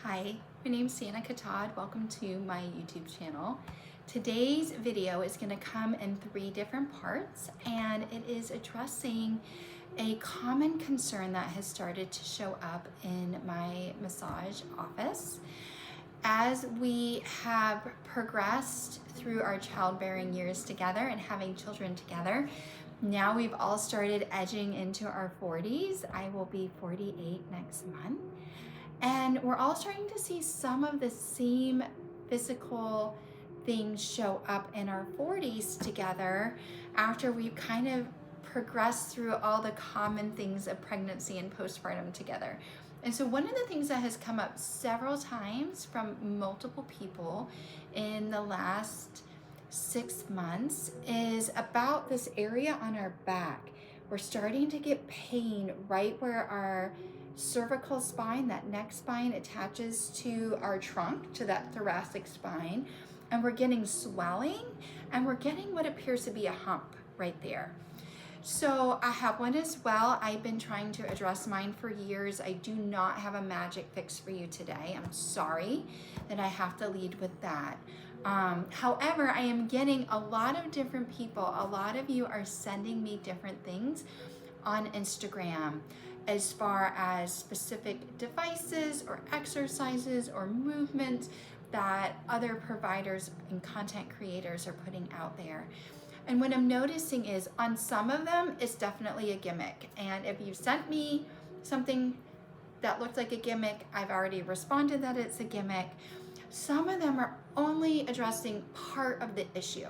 Hi, my name's Santa Katad. Welcome to my YouTube channel. Today's video is going to come in 3 different parts, and it is addressing a common concern that has started to show up in my massage office. As we have progressed through our childbearing years together and having children together, now we've all started edging into our 40s. I will be 48 next month. And we're all starting to see some of the same physical things show up in our 40s together after we've kind of progressed through all the common things of pregnancy and postpartum together. And so one of the things that has come up several times from multiple people in the last 6 months is about this area on our back. We're starting to get pain right where our cervical spine, that neck spine, attaches to our trunk, to that thoracic spine, and we're getting swelling, and we're getting what appears to be a hump right there. So I have one as well. I've been trying to address mine for years. I do not have a magic fix for you today. I'm sorry that I have to lead with that. However, I am getting a lot of different people. A lot of you are sending me different things on Instagram as far as specific devices or exercises or movements that other providers and content creators are putting out there. And what I'm noticing is on some of them, it's definitely a gimmick. And if you sent me something that looked like a gimmick, I've already responded that it's a gimmick. Some of them are only addressing part of the issue.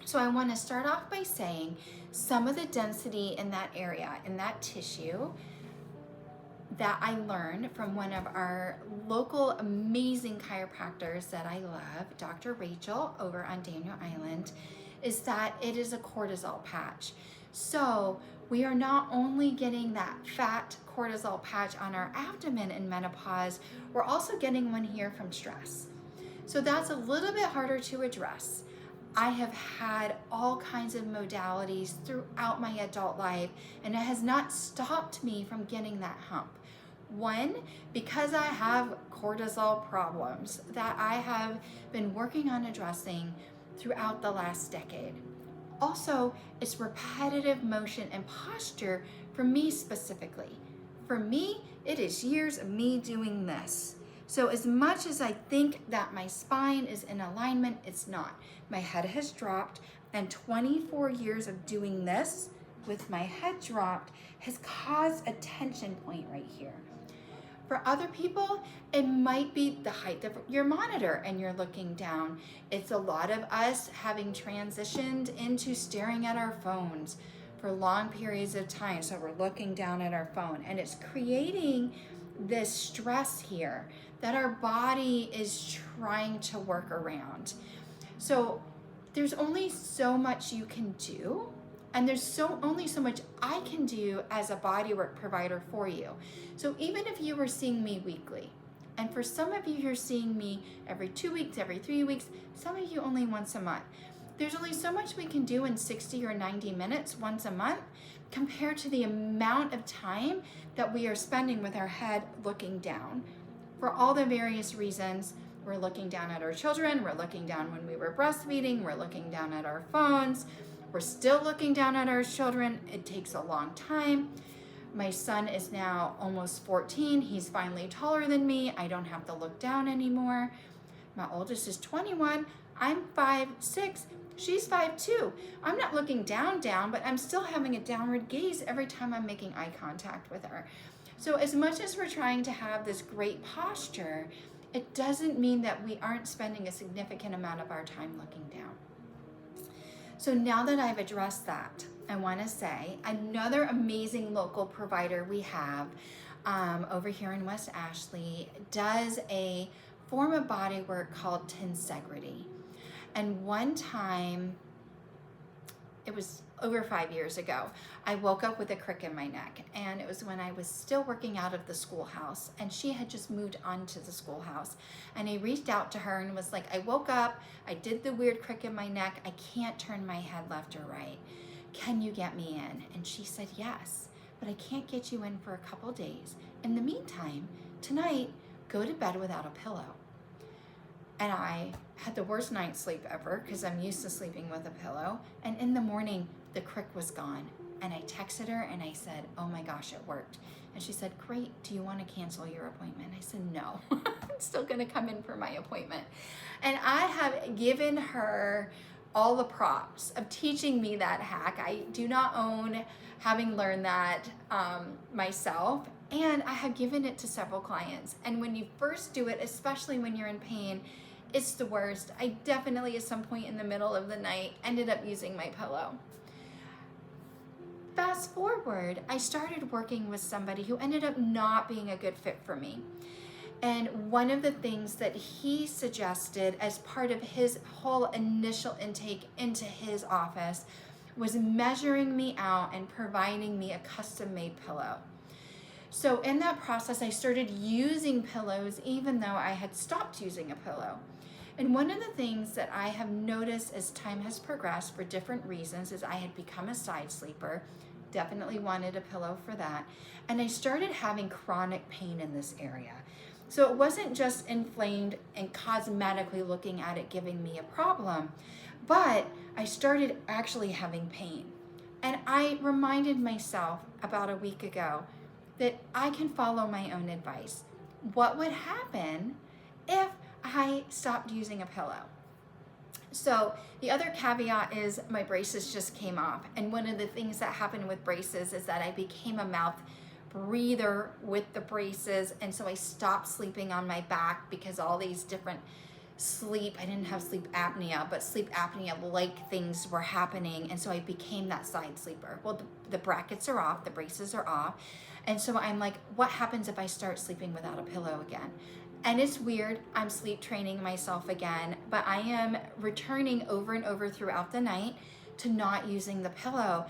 So I want to start off by saying some of the density in that area, in that tissue, that I learned from one of our local amazing chiropractors that I love, Dr. Rachel over on Daniel Island, is that it is a cortisol patch. So we are not only getting that fat cortisol patch on our abdomen in menopause, we're also getting one here from stress. So that's a little bit harder to address. I have had all kinds of modalities throughout my adult life, and it has not stopped me from getting that hump. One, because I have cortisol problems that I have been working on addressing throughout the last decade. Also, it's repetitive motion and posture for me specifically. For me, it is years of me doing this. So as much as I think that my spine is in alignment, it's not. My head has dropped, and 24 years of doing this with my head dropped has caused a tension point right here. For other people, it might be the height of your monitor and you're looking down. It's a lot of us having transitioned into staring at our phones for long periods of time. So we're looking down at our phone, and it's creating this stress here that our body is trying to work around. So there's only so much you can do, and there's only so much I can do as a bodywork provider for you. So even if you were seeing me weekly, and for some of you you're seeing me every 2 weeks, every 3 weeks, some of you only once a month, there's only so much we can do in 60 or 90 minutes once a month compared to the amount of time that we are spending with our head looking down. For all the various reasons, we're looking down at our children, we're looking down when we were breastfeeding, we're looking down at our phones, we're still looking down at our children. It takes a long time. My son is now almost 14. He's finally taller than me. I don't have to look down anymore. My oldest is 21. I'm 5'6". She's 5'2". I'm not looking down, but I'm still having a downward gaze every time I'm making eye contact with her. So as much as we're trying to have this great posture, it doesn't mean that we aren't spending a significant amount of our time looking down. So now that I've addressed that, I want to say another amazing local provider we have over here in West Ashley does a form of body work called tensegrity. And one time, it was over 5 years ago, I woke up with a crick in my neck, and it was when I was still working out of the schoolhouse, and she had just moved on to the schoolhouse. And I reached out to her and was like, I woke up, I did the weird crick in my neck, I can't turn my head left or right. Can you get me in? And she said, yes, but I can't get you in for a couple days. In the meantime, tonight, go to bed without a pillow. And I had the worst night's sleep ever because I'm used to sleeping with a pillow. And in the morning, the crick was gone. And I texted her and I said, oh my gosh, it worked. And she said, great, do you want to cancel your appointment? I said, no, I'm still gonna come in for my appointment. And I have given her all the props of teaching me that hack. I do not own having learned that myself, and I have given it to several clients. And when you first do it, especially when you're in pain, it's the worst. I definitely at some point in the middle of the night ended up using my pillow. Fast forward, I started working with somebody who ended up not being a good fit for me. And one of the things that he suggested as part of his whole initial intake into his office was measuring me out and providing me a custom-made pillow. So in that process, I started using pillows even though I had stopped using a pillow. And one of the things that I have noticed as time has progressed for different reasons is I had become a side sleeper, definitely wanted a pillow for that, and I started having chronic pain in this area. So it wasn't just inflamed and cosmetically looking at it giving me a problem, but I started actually having pain. And I reminded myself about a week ago that I can follow my own advice. What would happen if I stopped using a pillow? So the other caveat is my braces just came off. And one of the things that happened with braces is that I became a mouth breather with the braces. And so I stopped sleeping on my back because all these different I didn't have sleep apnea, but sleep apnea-like things were happening. And so I became that side sleeper. Well, the brackets are off, the braces are off. And so I'm like, what happens if I start sleeping without a pillow again? And it's weird, I'm sleep training myself again, but I am returning over and over throughout the night to not using the pillow.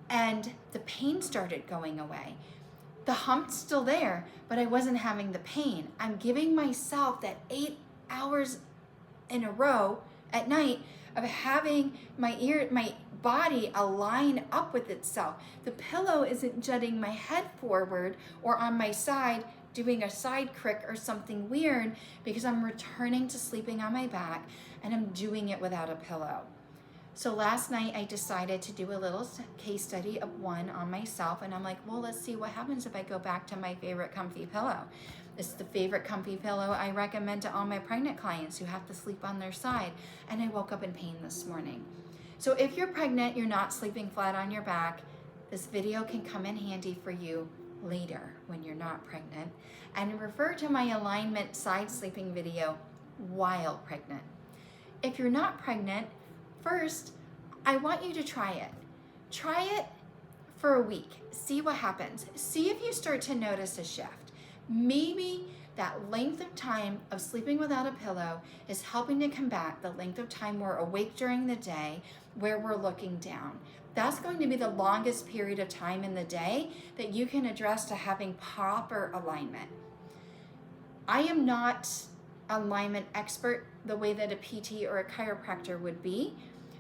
And the pain started going away. The hump's still there, but I wasn't having the pain. I'm giving myself that 8 hours in a row at night of having my body align up with itself. The pillow isn't jutting my head forward or on my side doing a side crick or something weird, because I'm returning to sleeping on my back and I'm doing it without a pillow. So last night I decided to do a little case study of one on myself, and I'm like, well, let's see what happens if I go back to my favorite comfy pillow. It's the favorite comfy pillow I recommend to all my pregnant clients who have to sleep on their side, and I woke up in pain this morning. So if you're pregnant, you're not sleeping flat on your back, this video can come in handy for you later when you're not pregnant. And refer to my alignment side sleeping video while pregnant. If you're not pregnant, first, I want you to try it. Try it for a week. See what happens. See if you start to notice a shift. Maybe that length of time of sleeping without a pillow is helping to combat the length of time we're awake during the day where we're looking down. That's going to be the longest period of time in the day that you can address to having proper alignment. I am not an alignment expert the way that a PT or a chiropractor would be.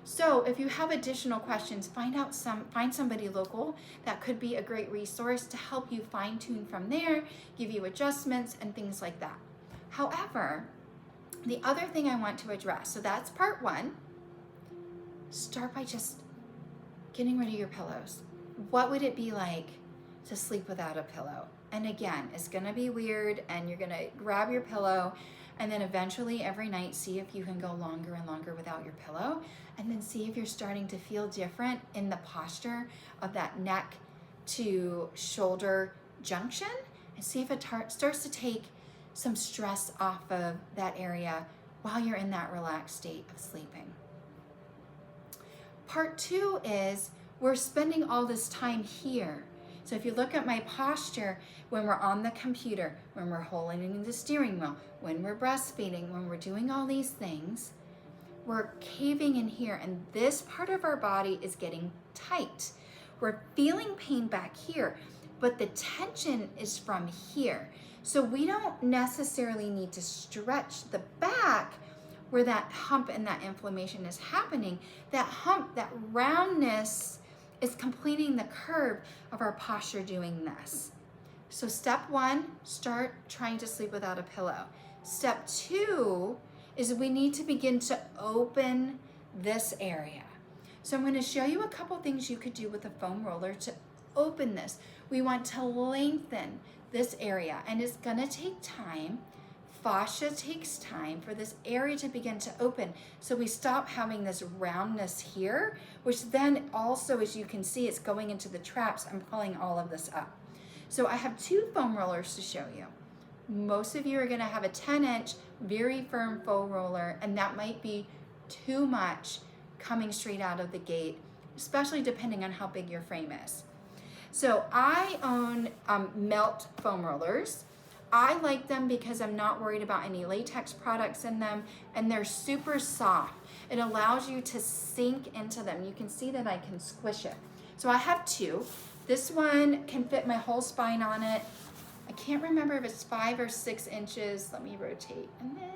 So if you have additional questions, find somebody local that could be a great resource to help you fine tune from there, give you adjustments and things like that. However, the other thing I want to address, so that's part one, start by just getting rid of your pillows. What would it be like to sleep without a pillow? And again, it's gonna be weird, and you're gonna grab your pillow and then eventually every night see if you can go longer and longer without your pillow, and then see if you're starting to feel different in the posture of that neck to shoulder junction, and see if it starts to take some stress off of that area while you're in that relaxed state of sleeping. Part two is we're spending all this time here. So if you look at my posture, when we're on the computer, when we're holding the steering wheel, when we're breastfeeding, when we're doing all these things, we're caving in here, and this part of our body is getting tight. We're feeling pain back here, but the tension is from here. So we don't necessarily need to stretch the back where that hump and that inflammation is happening. That hump, that roundness is completing the curve of our posture doing this. So step 1, start trying to sleep without a pillow. Step 2 is we need to begin to open this area. So I'm going to show you a couple things you could do with a foam roller to open this. We want to lengthen this area, and it's going to take time. Fascia takes time for this area to begin to open. So we stop having this roundness here, which then also, as you can see, it's going into the traps. I'm pulling all of this up. So I have 2 foam rollers to show you. Most of you are going to have a 10-inch, very firm foam roller, and that might be too much coming straight out of the gate, especially depending on how big your frame is. So I own melt foam rollers. I like them because I'm not worried about any latex products in them, and they're super soft. It allows you to sink into them. You can see that I can squish it. So I have 2. This one can fit my whole spine on it. I can't remember if it's 5 or 6 inches. Let me rotate. And then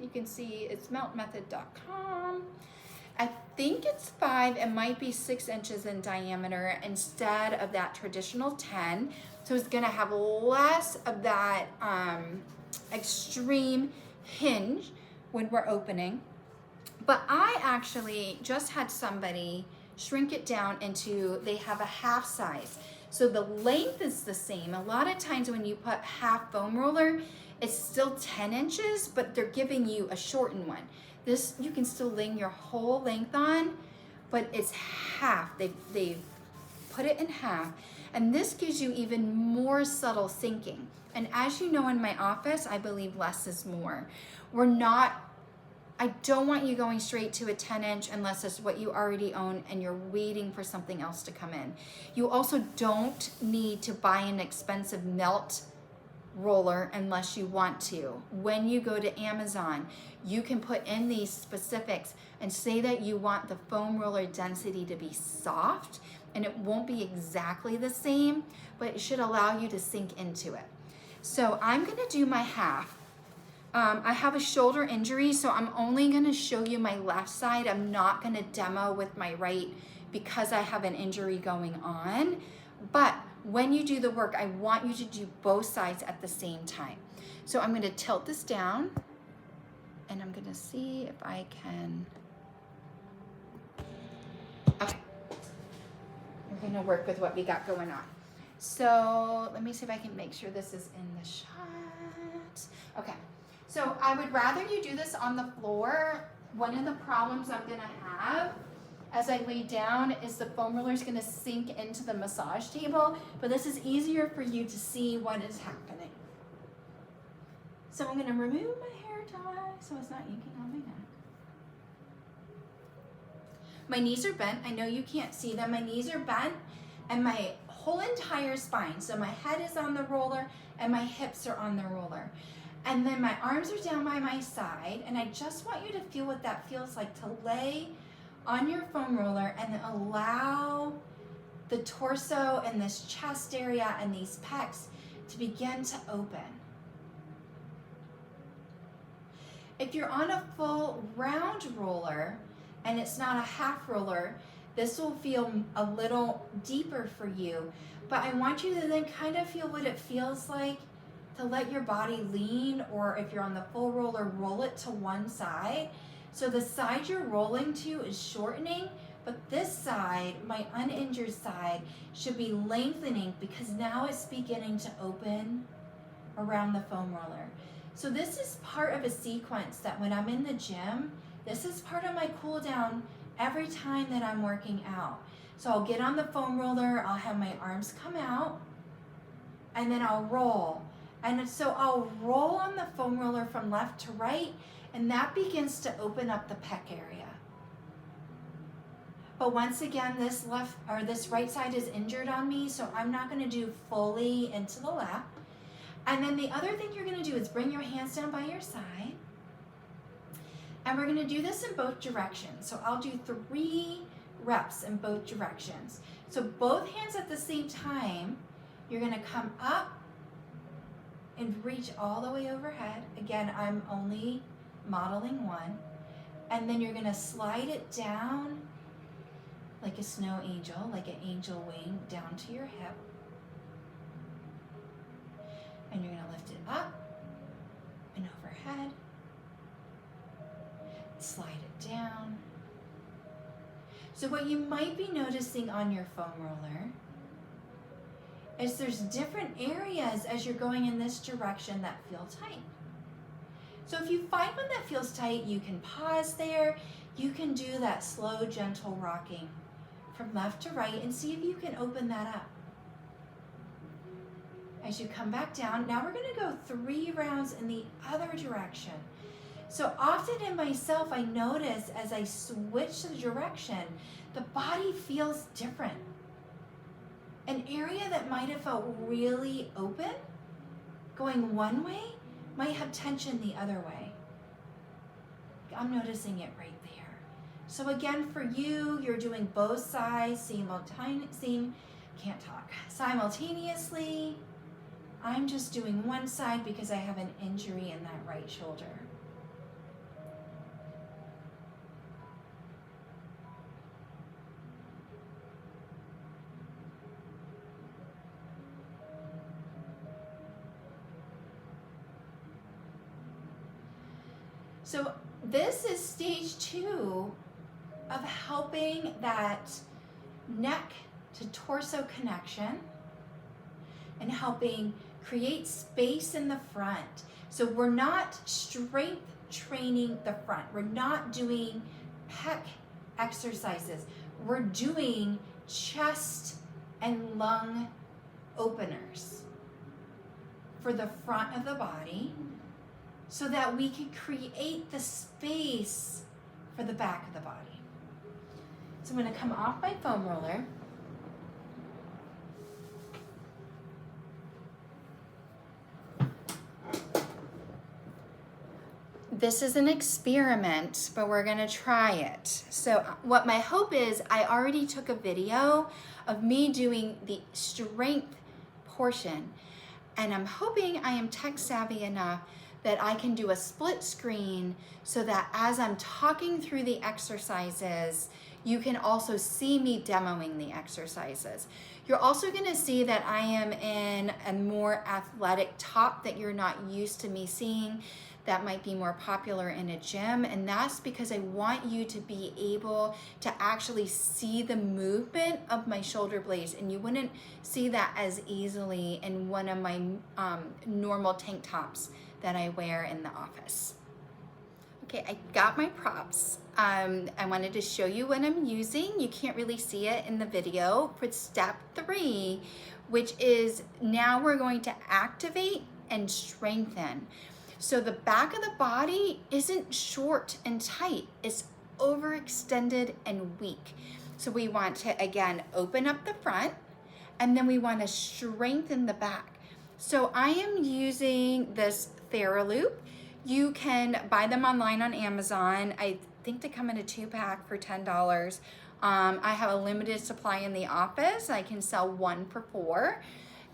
you can see it's meltmethod.com. I think it's 5. It might be 6 inches in diameter instead of that traditional 10. So it's gonna have less of that extreme hinge when we're opening. But I actually just had somebody shrink it down into, they have a half size. So the length is the same. A lot of times when you put half foam roller, it's still 10 inches, but they're giving you a shortened one. This, you can still lay your whole length on, but it's half. They've put it in half. And this gives you even more subtle sinking. And as you know, in my office, I believe less is more. I don't want you going straight to a 10-inch unless it's what you already own and you're waiting for something else to come in. You also don't need to buy an expensive melt roller unless you want to. When you go to Amazon, you can put in these specifics and say that you want the foam roller density to be soft, and it won't be exactly the same, but it should allow you to sink into it. So I'm gonna do my half. I have a shoulder injury, so I'm only gonna show you my left side. I'm not gonna demo with my right because I have an injury going on. But when you do the work, I want you to do both sides at the same time. So I'm gonna tilt this down, and I'm gonna see if I can, okay. We're gonna work with what we got going on. So let me see if I can make sure this is in the shot. Okay. So I would rather you do this on the floor. One of the problems I'm gonna have as I lay down is the foam roller is gonna sink into the massage table, but this is easier for you to see what is happening. So I'm gonna remove my hair tie so it's not yanking on my neck. My knees are bent. I know you can't see them. My knees are bent and my whole entire spine. So my head is on the roller and my hips are on the roller. And then my arms are down by my side, and I just want you to feel what that feels like to lay on your foam roller and allow the torso and this chest area and these pecs to begin to open. If you're on a full round roller and it's not a half roller, this will feel a little deeper for you, but I want you to then kind of feel what it feels like to let your body lean, or if you're on the full roller, roll it to one side. So the side you're rolling to is shortening, but this side, my uninjured side, should be lengthening because now it's beginning to open around the foam roller. So this is part of a sequence that when I'm in the gym, this is part of my cool down every time that I'm working out. So I'll get on the foam roller, I'll have my arms come out, and then I'll roll. And so I'll roll on the foam roller from left to right, and that begins to open up the pec area. But once again, this right side is injured on me, so I'm not gonna do fully into the lap. And then the other thing you're gonna do is bring your hands down by your side, and we're gonna do this in both directions. So I'll do 3 reps in both directions. So both hands at the same time, you're gonna come up and reach all the way overhead. Again, I'm only modeling one. And then you're gonna slide it down like a snow angel, like an angel wing down to your hip. slide it down. So what you might be noticing on your foam roller is there's different areas as you're going in this direction that feel tight. So if you find one that feels tight, you can pause there. You can do that slow, gentle rocking from left to right and see if you can open that up. As you come back down, now we're gonna go 3 rounds in the other direction. So often in myself, I notice as I switch the direction, the body feels different. An area that might have felt really open, going one way, might have tension the other way. I'm noticing it right there. So again, for you, you're doing both sides simultaneously. I'm just doing one side because I have an injury in that right shoulder. So this is stage 2 of helping that neck to torso connection and helping create space in the front. So we're not strength training the front. We're not doing pec exercises. We're doing chest and lung openers for the front of the body so that we can create the space for the back of the body. So I'm going to come off my foam roller. This is an experiment, but we're gonna try it. So what my hope is, I already took a video of me doing the strength portion, and I'm hoping I am tech savvy enough that I can do a split screen so that as I'm talking through the exercises, you can also see me demoing the exercises. You're also gonna see that I am in a more athletic top that you're not used to me seeing. That might be more popular in a gym, and that's because I want you to be able to actually see the movement of my shoulder blades, and you wouldn't see that as easily in one of my normal tank tops that I wear in the office. Okay, I got my props. I wanted to show you what I'm using. You can't really see it in the video for step 3, which is now we're going to activate and strengthen. So the back of the body isn't short and tight, it's overextended and weak. So we want to, again, open up the front, and then we want to strengthen the back. So I am using this TheraLoop. You can buy them online on Amazon. I think they come in a 2-pack for $10. I have a limited supply in the office. I can sell 1 for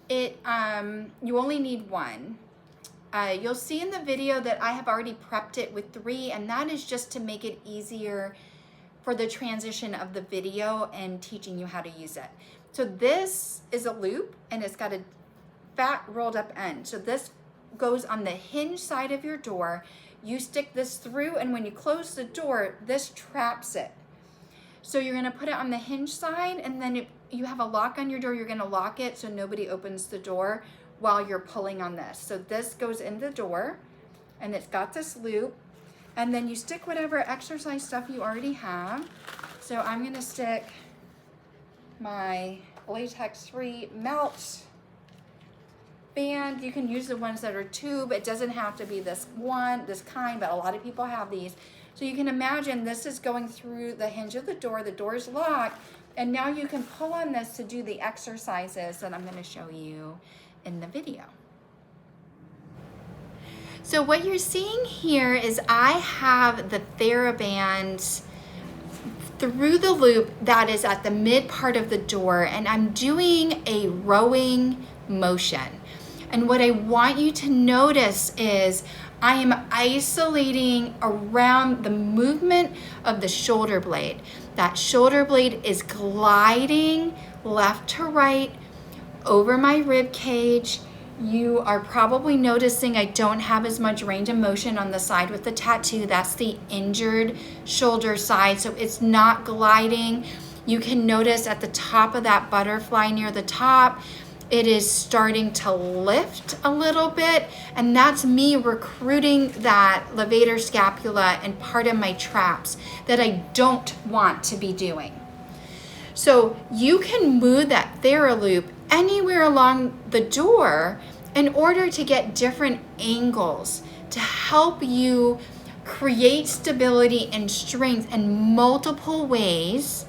$4. You only need 1. You'll see in the video that I have already prepped it with 3, and that is just to make it easier for the transition of the video and teaching you how to use it. So this is a loop, and it's got a fat rolled up end. So this goes on the hinge side of your door. You stick this through, and when you close the door, this traps it. So you're gonna put it on the hinge side, and then if you have a lock on your door, you're gonna lock it so nobody opens the door while you're pulling on this. So this goes in the door, and it's got this loop, and then you stick whatever exercise stuff you already have. So I'm gonna stick my latex-free melt band. You can use the ones that are tube. It doesn't have to be this kind, but a lot of people have these. So you can imagine this is going through the hinge of the door's locked, and now you can pull on this to do the exercises that I'm gonna show you in the video. So what you're seeing here is I have the TheraBand through the loop that is at the mid part of the door, and I'm doing a rowing motion. And what I want you to notice is I am isolating around the movement of the shoulder blade. That shoulder blade is gliding left to right over my rib cage, You are probably noticing I don't have as much range of motion on the side with the tattoo. That's the injured shoulder side, so it's not gliding. You can notice at the top of that butterfly near the top, it is starting to lift a little bit, and that's me recruiting that levator scapula and part of my traps that I don't want to be doing. So you can move that Theraloop anywhere along the door in order to get different angles to help you create stability and strength in multiple ways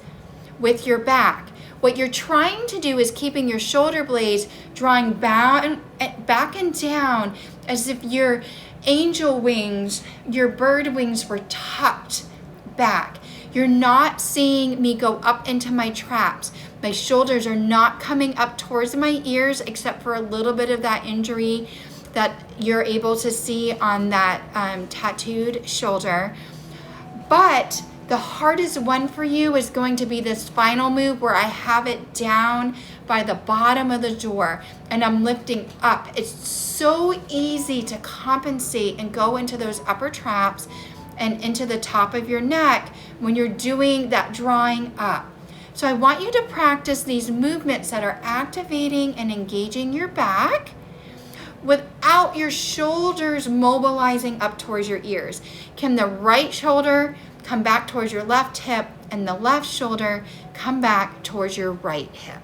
with your back. What you're trying to do is keeping your shoulder blades drawing back and down as if your angel wings, your bird wings were tucked back. You're not seeing me go up into my traps. My shoulders are not coming up towards my ears except for a little bit of that injury that you're able to see on that tattooed shoulder. But the hardest one for you is going to be this final move where I have it down by the bottom of the door and I'm lifting up. It's so easy to compensate and go into those upper traps and into the top of your neck when you're doing that drawing up. So I want you to practice these movements that are activating and engaging your back without your shoulders mobilizing up towards your ears. Can the right shoulder come back towards your left hip and the left shoulder come back towards your right hip?